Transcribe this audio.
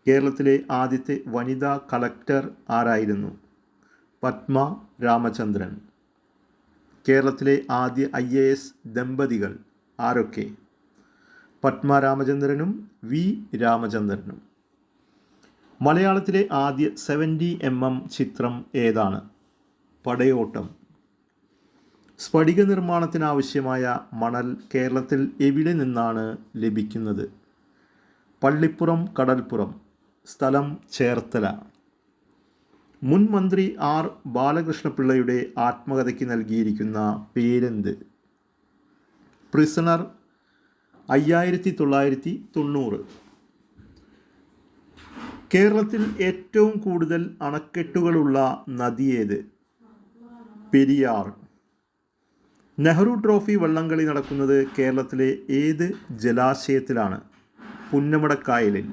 കേരളത്തിലെ ആദ്യത്തെ വനിതാ കളക്ടർ ആരായിരുന്നു? പത്മ രാമചന്ദ്രൻ. കേരളത്തിലെ ആദ്യ IAS ദമ്പതികൾ ആരൊക്കെ? പത്മ രാമചന്ദ്രനും വി രാമചന്ദ്രനും. മലയാളത്തിലെ ആദ്യ 70mm ചിത്രം ഏതാണ്? പടയോട്ടം. സ്ഫടിക നിർമ്മാണത്തിനാവശ്യമായ മണൽ കേരളത്തിൽ എവിടെ നിന്നാണ് ലഭിക്കുന്നത്? പള്ളിപ്പുറം കടൽപ്പുറം. സ്ഥലം ചേർത്തല. മുൻ മന്ത്രി R ബാലകൃഷ്ണപിള്ളയുടെ ആത്മകഥയ്ക്ക് നൽകിയിരിക്കുന്ന പേരെന്ത്? പ്രിസണർ. 5990. കേരളത്തിൽ ഏറ്റവും കൂടുതൽ അണക്കെട്ടുകളുള്ള നദി ഏത്? പെരിയാർ. നെഹ്റു ട്രോഫി വള്ളംകളി നടക്കുന്നത് കേരളത്തിലെ ഏത് ജലാശയത്തിലാണ്? പുന്നമടക്കായലിൽ.